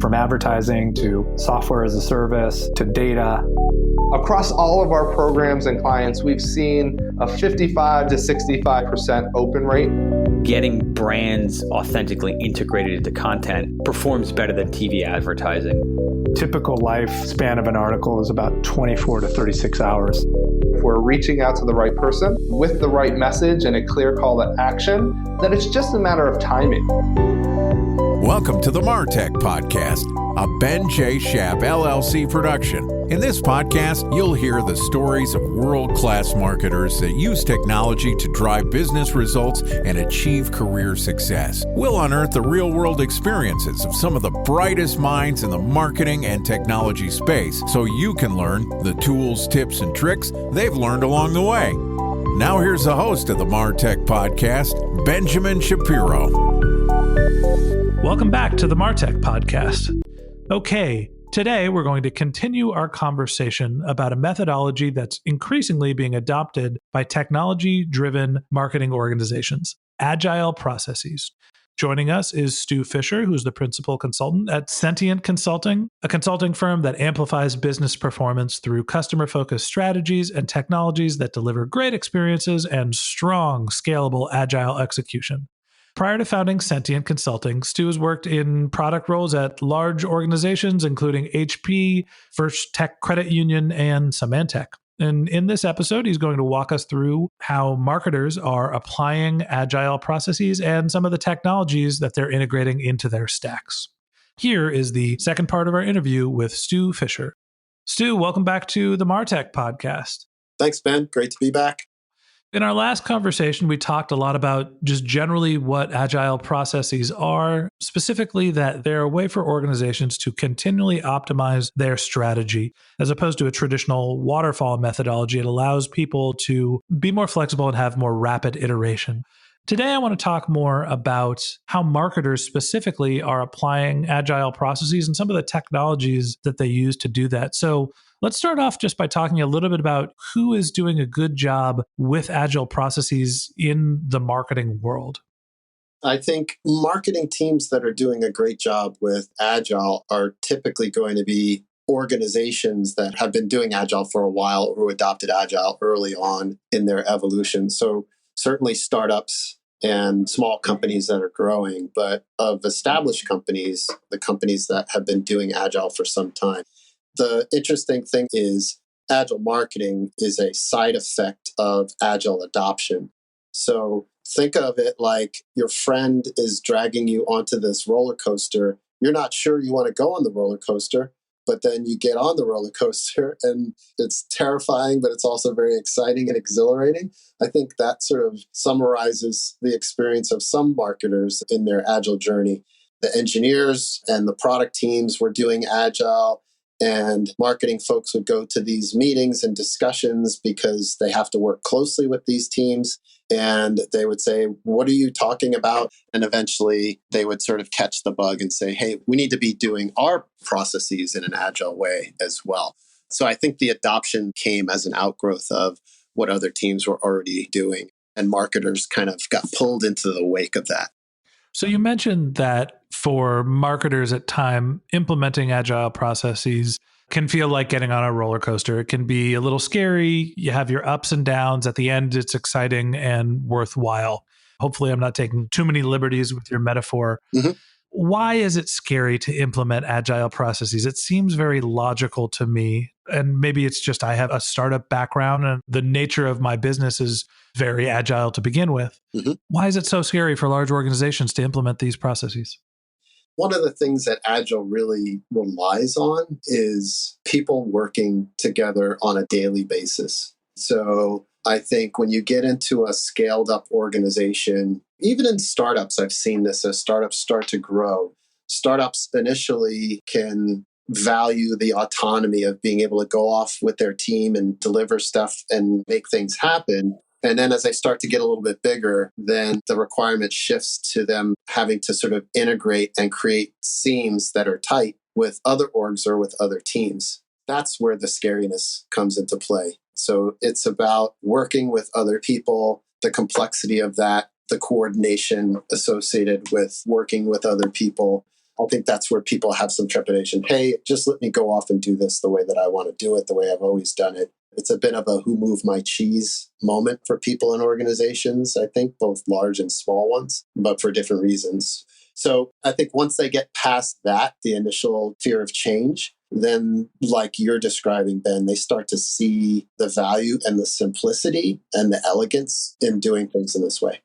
From advertising to software as a service to data. Across all of our programs and clients, we've seen a 55 to 65% open rate. Getting brands authentically integrated into content performs better than TV advertising. Typical lifespan of an article is about 24 to 36 hours. If we're reaching out to the right person with the right message and a clear call to action, then it's just a matter of timing. Welcome to the MarTech Podcast, a Ben J. Schaap LLC production. In this podcast, you'll hear the stories of world-class marketers that use technology to drive business results and achieve career success. We'll unearth the real-world experiences of some of the brightest minds in the marketing and technology space so you can learn the tools, tips, and tricks they've learned along the way. Now here's the host of the MarTech Podcast, Benjamin Shapiro. Welcome back to the MarTech Podcast. Okay, today we're going to continue our conversation about a methodology that's increasingly being adopted by technology-driven marketing organizations, Agile processes. Joining us is Stu Fisher, who's the principal consultant at Sentient Consulting, a consulting firm that amplifies business performance through customer-focused strategies and technologies that deliver great experiences and strong, scalable Agile execution. Prior to founding Sentient Consulting, Stu has worked in product roles at large organizations, including HP, First Tech Credit Union, and Symantec. And in this episode, he's going to walk us through how marketers are applying Agile processes and some of the technologies that they're integrating into their stacks. Here is the second part of our interview with Stu Fisher. Stu, welcome back to the MarTech Podcast. Thanks, Ben. Great to be back. In our last conversation, we talked a lot about just generally what Agile processes are, specifically that they're a way for organizations to continually optimize their strategy, as opposed to a traditional waterfall methodology. It allows people to be more flexible and have more rapid iteration. Today, I want to talk more about how marketers specifically are applying Agile processes and some of the technologies that they use to do that. So let's start off just by talking a little bit about who is doing a good job with Agile processes in the marketing world. I think marketing teams that are doing a great job with Agile are typically going to be organizations that have been doing Agile for a while or who adopted Agile early on in their evolution. So certainly startups and small companies that are growing, but of established companies, the companies that have been doing Agile for some time. The interesting thing is Agile marketing is a side effect of Agile adoption. So think of it like your friend is dragging you onto this roller coaster. You're not sure you want to go on the roller coaster, but then you get on the roller coaster and it's terrifying, but it's also very exciting and exhilarating. I think that sort of summarizes the experience of some marketers in their Agile journey. The engineers and the product teams were doing Agile, and marketing folks would go to these meetings and discussions because they have to work closely with these teams. And they would say, what are you talking about? And eventually they would sort of catch the bug and say, hey, we need to be doing our processes in an Agile way as well. So I think the adoption came as an outgrowth of what other teams were already doing. And marketers kind of got pulled into the wake of that. So you mentioned that for marketers at time, implementing Agile processes can feel like getting on a roller coaster. It can be a little scary. You have your ups and downs. At the end, it's exciting and worthwhile. Hopefully, I'm not taking too many liberties with your metaphor. Mm-hmm. Why is it scary to implement Agile processes? It seems very logical to me. And maybe it's just I have a startup background and the nature of my business is very agile to begin with. Mm-hmm. Why is it so scary for large organizations to implement these processes? One of the things that Agile really relies on is people working together on a daily basis. So I think when you get into a scaled up organization, even in startups, I've seen this as startups start to grow. Startups initially can value the autonomy of being able to go off with their team and deliver stuff and make things happen. And then as they start to get a little bit bigger, then the requirement shifts to them having to sort of integrate and create seams that are tight with other orgs or with other teams. That's where the scariness comes into play. So it's about working with other people, the complexity of that, the coordination associated with working with other people. I think that's where people have some trepidation. Hey, just let me go off and do this the way that I want to do it, the way I've always done it. It's a bit of a who moved my cheese moment for people in organizations, I think, both large and small ones, but for different reasons. So I think once they get past that, the initial fear of change, then like you're describing, Ben, they start to see the value and the simplicity and the elegance in doing things in this way.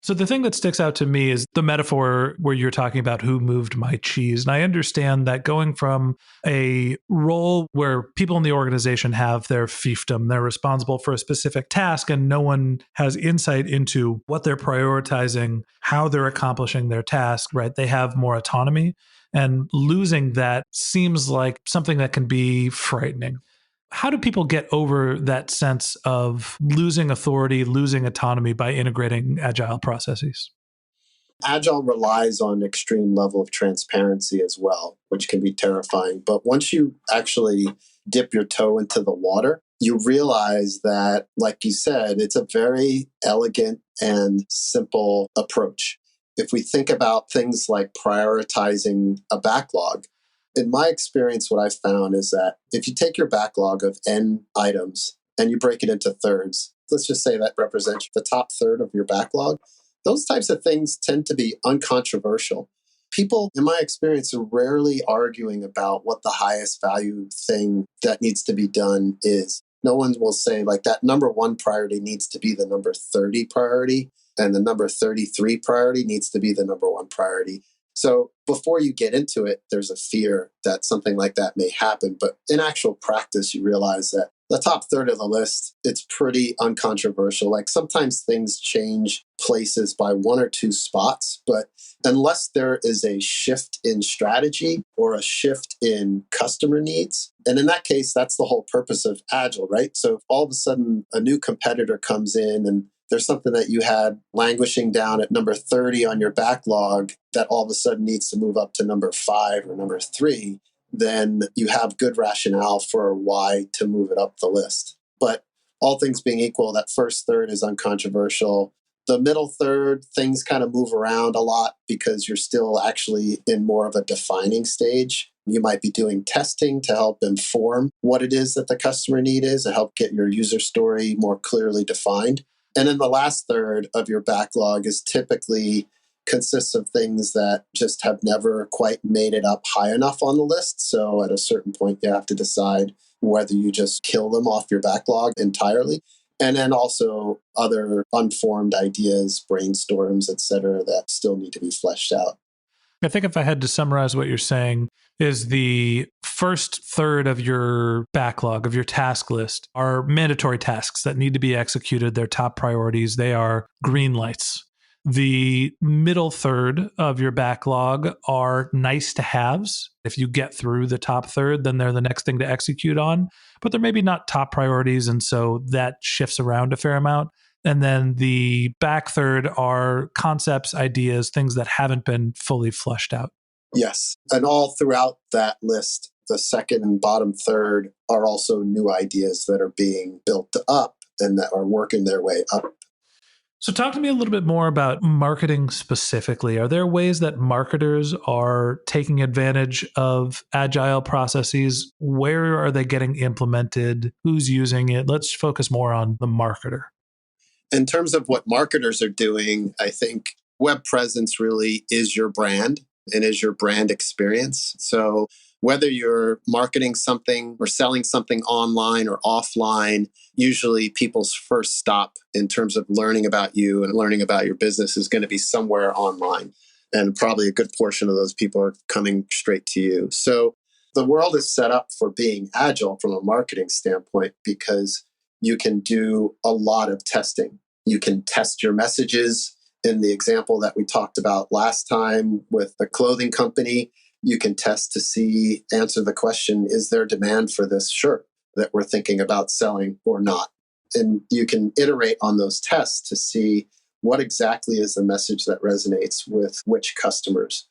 So the thing that sticks out to me is the metaphor where you're talking about who moved my cheese. And I understand that going from a role where people in the organization have their fiefdom, they're responsible for a specific task, and no one has insight into what they're prioritizing, how they're accomplishing their task, right? They have more autonomy. And losing that seems like something that can be frightening. How do people get over that sense of losing authority, losing autonomy by integrating agile processes? Agile relies on an extreme level of transparency as well, which can be terrifying. But once you actually dip your toe into the water, you realize that, like you said, it's a very elegant and simple approach. If we think about things like prioritizing a backlog, in my experience, what I've found is that if you take your backlog of N items and you break it into thirds, let's just say that represents the top third of your backlog, those types of things tend to be uncontroversial. People, in my experience, are rarely arguing about what the highest value thing that needs to be done is. No one will say, like, that number one priority needs to be the number 30 priority, and the number 33 priority needs to be the number one priority. So before you get into it, there's a fear that something like that may happen. But in actual practice, you realize that the top third of the list, it's pretty uncontroversial. Like sometimes things change places by one or two spots, but unless there is a shift in strategy or a shift in customer needs, and in that case, that's the whole purpose of Agile, right? So if all of a sudden a new competitor comes in and there's something that you had languishing down at number 30 on your backlog that all of a sudden needs to move up to number 5 or number 3, then you have good rationale for why to move it up the list. But all things being equal, that first third is uncontroversial. The middle third, things kind of move around a lot because you're still actually in more of a defining stage. You might be doing testing to help inform what it is that the customer need is, to help get your user story more clearly defined. And then the last third of your backlog is typically consists of things that just have never quite made it up high enough on the list. So at a certain point, you have to decide whether you just kill them off your backlog entirely. And then also other unformed ideas, brainstorms, et cetera, that still need to be fleshed out. I think if I had to summarize what you're saying is the first third of your backlog, of your task list, are mandatory tasks that need to be executed. They're top priorities. They are green lights. The middle third of your backlog are nice to haves. If you get through the top third, then they're the next thing to execute on, but they're maybe not top priorities. And so that shifts around a fair amount. And then the back third are concepts, ideas, things that haven't been fully flushed out. Yes. And all throughout that list, the second and bottom third are also new ideas that are being built up and that are working their way up. So talk to me a little bit more about marketing specifically. Are there ways that marketers are taking advantage of agile processes? Where are they getting implemented? Who's using it? Let's focus more on the marketer. In terms of what marketers are doing, I think web presence really is your brand and is your brand experience. So whether you're marketing something or selling something online or offline, usually people's first stop in terms of learning about you and learning about your business is going to be somewhere online. And probably a good portion of those people are coming straight to you. So the world is set up for being agile from a marketing standpoint because you can do a lot of testing. You can test your messages. In the example that we talked about last time with the clothing company, you can test to answer the question, is there demand for this shirt that we're thinking about selling or not? And you can iterate on those tests to see what exactly is the message that resonates with which customers.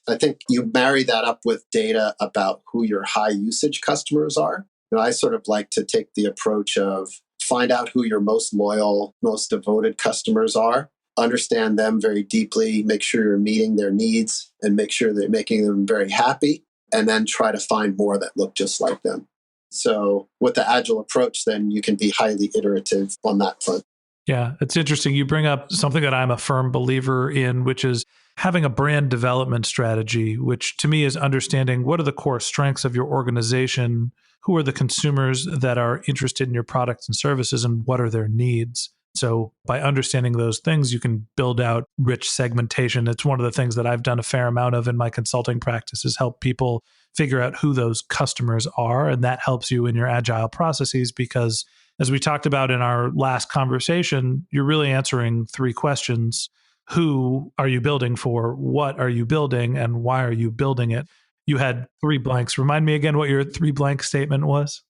I think you marry that up with data about who your high usage customers are. I sort of like to take the approach of find out who your most loyal, most devoted customers are, understand them very deeply, make sure you're meeting their needs and make sure that you're making them very happy, and then try to find more that look just like them. So with the Agile approach, then you can be highly iterative on that front. Yeah, it's interesting. You bring up something that I'm a firm believer in, which is having a brand development strategy, which to me is understanding what are the core strengths of your organization, who are the consumers that are interested in your products and services, and what are their needs. So by understanding those things, you can build out rich segmentation. It's one of the things that I've done a fair amount of in my consulting practice is help people figure out who those customers are. And that helps you in your agile processes because as we talked about in our last conversation, you're really answering three questions. Who are you building for? What are you building? And why are you building it? You had three blanks. Remind me again what your three blank statement was.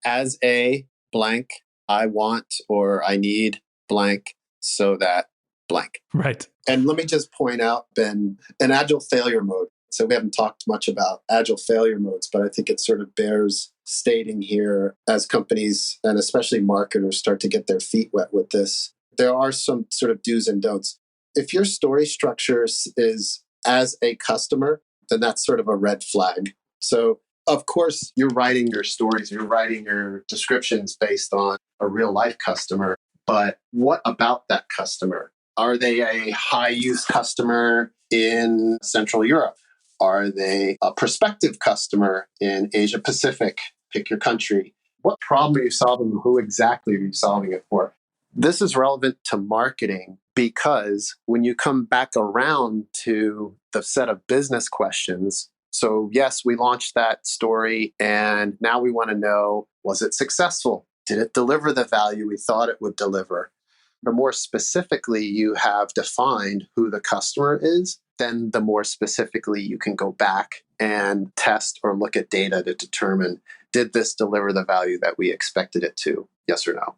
As a blank, I want or I need blank so that blank. Right. And let me just point out, Ben, an agile failure mode. So we haven't talked much about agile failure modes, but I think it sort of bears stating here as companies and especially marketers start to get their feet wet with this. There are some sort of do's and don'ts. If your story structure is as a customer, then that's sort of a red flag. So of course, you're writing your stories, you're writing your descriptions based on a real life customer. But what about that customer? Are they a high use customer in Central Europe? Are they a prospective customer in Asia Pacific? Pick your country. What problem are you solving? Who exactly are you solving it for? This is relevant to marketing because when you come back around to the set of business questions, so yes, we launched that story and now we want to know, was it successful? Did it deliver the value we thought it would deliver? The more specifically you have defined who the customer is, then the more specifically you can go back and test or look at data to determine, did this deliver the value that we expected it to? Yes or no?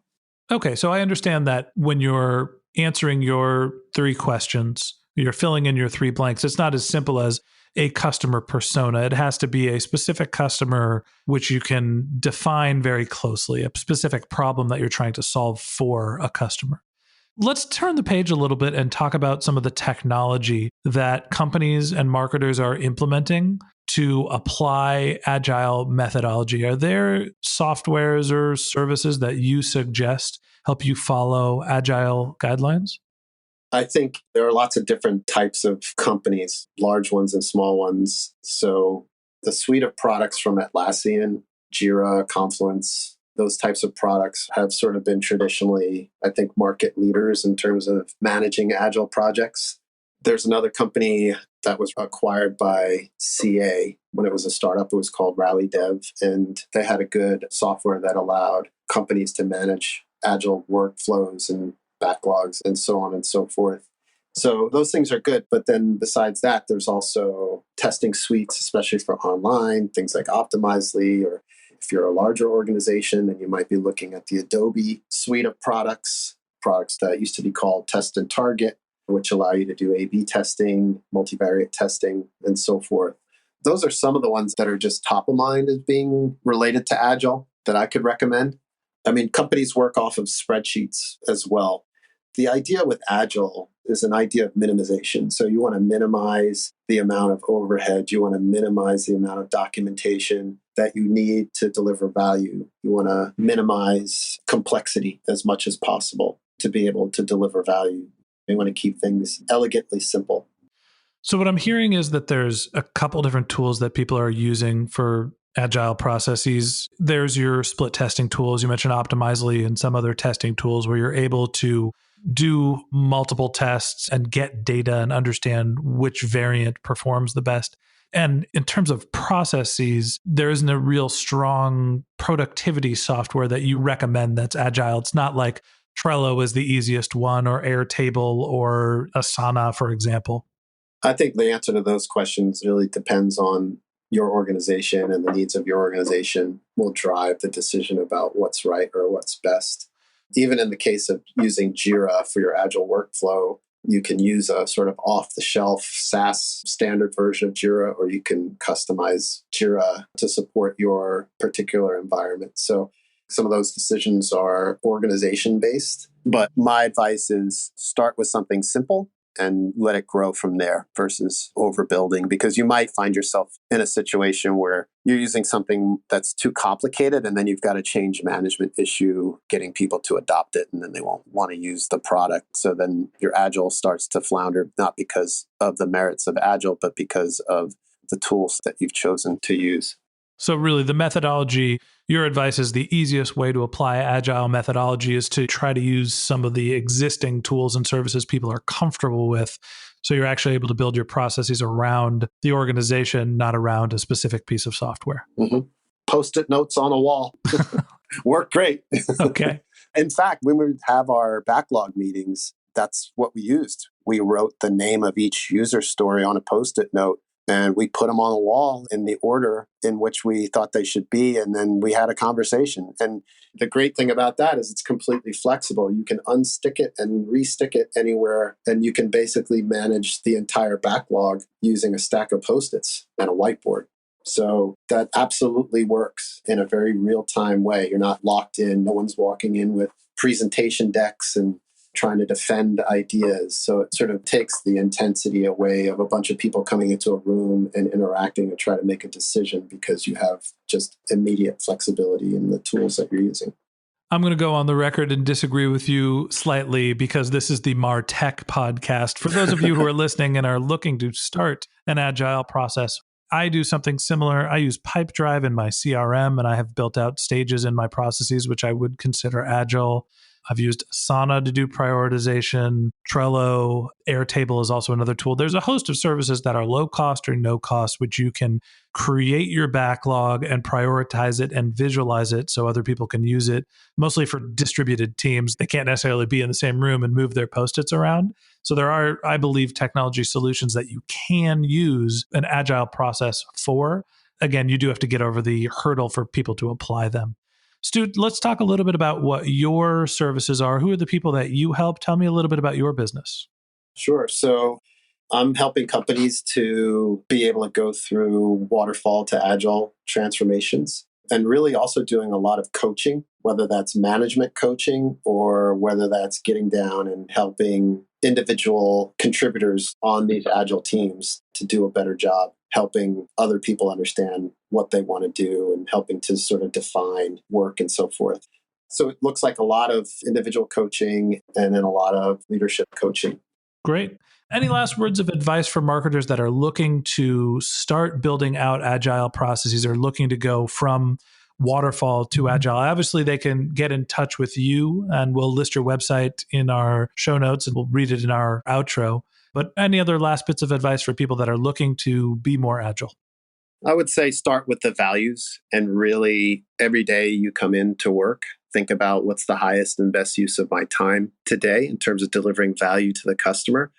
Okay, so I understand that when you're answering your three questions, you're filling in your three blanks. It's not as simple as a customer persona. It has to be a specific customer, which you can define very closely, a specific problem that you're trying to solve for a customer. Let's turn the page a little bit and talk about some of the technology that companies and marketers are implementing to apply agile methodology. Are there softwares or services that you suggest help you follow agile guidelines? I think there are lots of different types of companies, large ones and small ones. So the suite of products from Atlassian, Jira, Confluence, those types of products have sort of been traditionally, I think, market leaders in terms of managing agile projects. There's another company that was acquired by CA when it was a startup. It was called Rally Dev, and they had a good software that allowed companies to manage agile workflows and backlogs and so on and so forth. So those things are good. But then besides that, there's also testing suites, especially for online, things like Optimizely, or if you're a larger organization, then you might be looking at the Adobe suite of products that used to be called Test and Target, which allow you to do A/B testing, multivariate testing, and so forth. Those are some of the ones that are just top of mind as being related to Agile that I could recommend. I mean, companies work off of spreadsheets as well. The idea with Agile is an idea of minimization. So you want to minimize the amount of overhead. You want to minimize the amount of documentation that you need to deliver value. You want to minimize complexity as much as possible to be able to deliver value. You want to keep things elegantly simple. So what I'm hearing is that there's a couple different tools that people are using for agile processes. There's your split testing tools. You mentioned Optimizely and some other testing tools where you're able to do multiple tests and get data and understand which variant performs the best. And in terms of processes, there isn't a real strong productivity software that you recommend that's agile. It's not like Trello is the easiest one, or Airtable or Asana, for example. I think the answer to those questions really depends on your organization, and the needs of your organization will drive the decision about what's right or what's best. Even in the case of using Jira for your agile workflow, you can use a sort of off-the-shelf SaaS standard version of Jira, or you can customize Jira to support your particular environment. So Some of those decisions are organization based, but my advice is start with something simple and let it grow from there versus overbuilding, because you might find yourself in a situation where you're using something that's too complicated and then you've got a change management issue getting people to adopt it and then they won't want to use the product. So then your Agile starts to flounder, not because of the merits of Agile, but because of the tools that you've chosen to use. So really the methodology, your advice is the easiest way to apply Agile methodology is to try to use some of the existing tools and services people are comfortable with. So you're actually able to build your processes around the organization, not around a specific piece of software. Mm-hmm. Post-it notes on a wall. Work great. Okay. In fact, when we have our backlog meetings, that's what we used. We wrote the name of each user story on a Post-it note. And we put them on the wall in the order in which we thought they should be. And then we had a conversation. And the great thing about that is it's completely flexible. You can unstick it and restick it anywhere. And you can basically manage the entire backlog using a stack of Post-its and a whiteboard. So that absolutely works in a very real-time way. You're not locked in. No one's walking in with presentation decks and trying to defend ideas. So it sort of takes the intensity away of a bunch of people coming into a room and interacting and try to make a decision, because you have just immediate flexibility in the tools that you're using. I'm going to go on the record and disagree with you slightly, because this is the MarTech podcast. For those of you who are listening and are looking to start an Agile process, I do something similar. I use Pipedrive in my CRM, and I have built out stages in my processes, which I would consider Agile. I've used Asana to do prioritization. Trello, Airtable is also another tool. There's a host of services that are low cost or no cost, which you can create your backlog and prioritize it and visualize it so other people can use it, mostly for distributed teams. They can't necessarily be in the same room and move their Post-its around. So there are, I believe, technology solutions that you can use an Agile process for. Again, you do have to get over the hurdle for people to apply them. Stu, let's talk a little bit about what your services are. Who are the people that you help? Tell me a little bit about your business. Sure. So I'm helping companies to be able to go through waterfall to Agile transformations, and really also doing a lot of coaching, whether that's management coaching or whether that's getting down and helping individual contributors on these Agile teams to do a better job, helping other people understand what they want to do and helping to sort of define work and so forth. So it looks like a lot of individual coaching and then a lot of leadership coaching. Great. Any last words of advice for marketers that are looking to start building out Agile processes or looking to go from waterfall to Agile? Obviously, they can get in touch with you, and we'll list your website in our show notes and we'll read it in our outro. But any other last bits of advice for people that are looking to be more agile? I would say start with the values, and really every day you come into work, think about what's the highest and best use of my time today in terms of delivering value to the customer.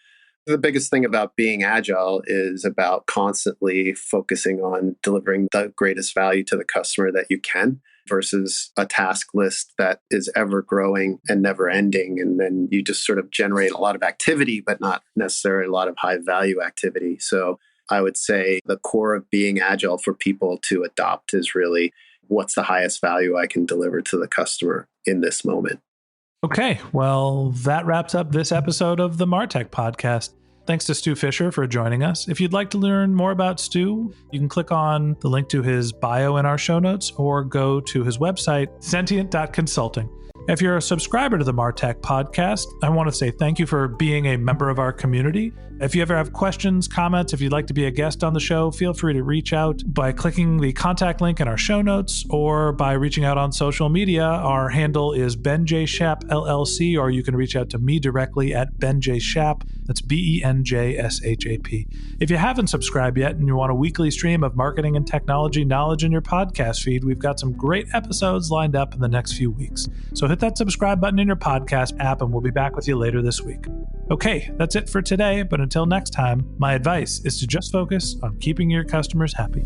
The biggest thing about being agile is about constantly focusing on delivering the greatest value to the customer that you can, versus a task list that is ever growing and never ending. And then you just sort of generate a lot of activity, but not necessarily a lot of high value activity. So I would say the core of being agile for people to adopt is really what's the highest value I can deliver to the customer in this moment. Okay, well, that wraps up this episode of the MarTech podcast. Thanks to Stu Fisher for joining us. If you'd like to learn more about Stu, you can click on the link to his bio in our show notes or go to his website, sentient.consulting. If you're a subscriber to the MarTech podcast, I want to say thank you for being a member of our community. If you ever have questions, comments, if you'd like to be a guest on the show, feel free to reach out by clicking the contact link in our show notes or by reaching out on social media. Our handle is Ben J. Shap LLC, or you can reach out to me directly at Ben J. Shap. That's BenJShap. If you haven't subscribed yet and you want a weekly stream of marketing and technology knowledge in your podcast feed, we've got some great episodes lined up in the next few weeks. So hit that subscribe button in your podcast app and we'll be back with you later this week. Okay, that's it for today, but until next time, my advice is to just focus on keeping your customers happy.